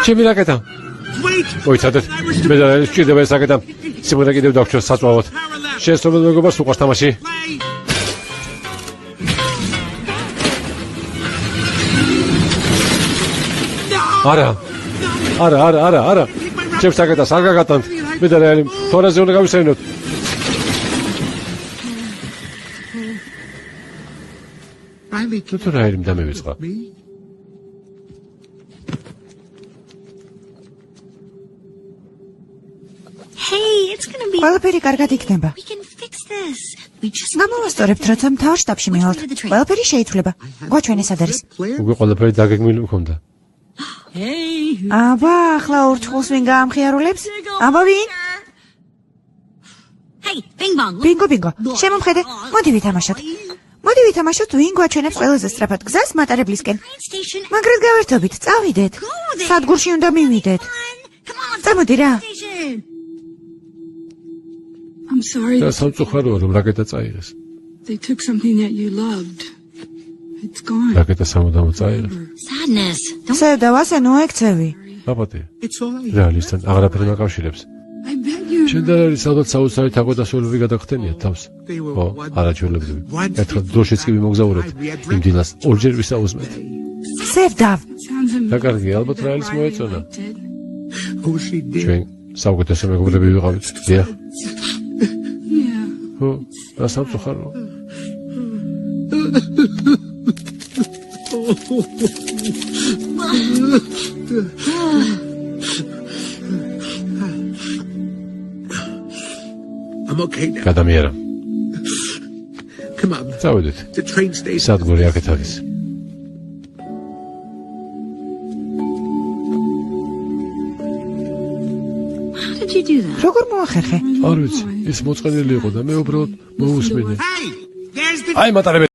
ჩემი რაკეტა. მოიცადეთ. მე და სჭირდება ეს რაკეტა. სიმღერა კიდევ დაგვრჩოს საწვავად. შეესწრებოდ მეგობარს უყვარს თამაში. არა. ჩემს რაკეტას არ გაგატანთ. მე და რეალი თორაზე უნდა გავისაინოთ. თუ რაელი დამევიწყა. ყველაფერი კარგად იქნება. გამოვასწორებთ, როცა მთავარ შტაბში მივალთ. ყველაფერი შეიცვლება. გვაჩვენე სად არის. უკვე ყველაფერი დაგეგმილი მქონდა. აბა, ახლა ურჩხულს ვინ გაამხიარულებს? აბა ვინ? ბინგო, შემომხედე. მოდი ვითამაშოთ, ვინ გვაჩვენებს ყველაზე სწრაფად გზას მატარებლისკენ. მაგრად გავერთობით, წავიდეთ. სადგურში უნდა მივიდეთ. წამოდი რა. და სამწუხაროა რომ რაკეტა წაიღეს. რაკეტა სამუდამოდ წაიღეს. სევდავასე ნოექცევი. აბატე. რეალისტთან აღარაფერი მაკავშირებს. შენ და არის ალბათ საოცარი თაგვადასავლები გადაგხდენიათ თავს. ხო, არაჩვეულებრივი. ერთხელ დროშიც კი ვიმოგზაურეთ. იმ დილას ორჯერ ვისაუზმეთ. სევდავ. და კარგი, ალბათ რეალის მოეწონა. ჩვენ საუკეთესო მეგობრები ვიყავით. დიახ. ხო, და სამწუხაროა. გადამიერა. წავედით. სადგური აქეთ არის. როგორ მოახერხე? არ ვიცი, ის მოწყენილი იყო და მე უბრალოდ მოусმინე. აი მატარებელი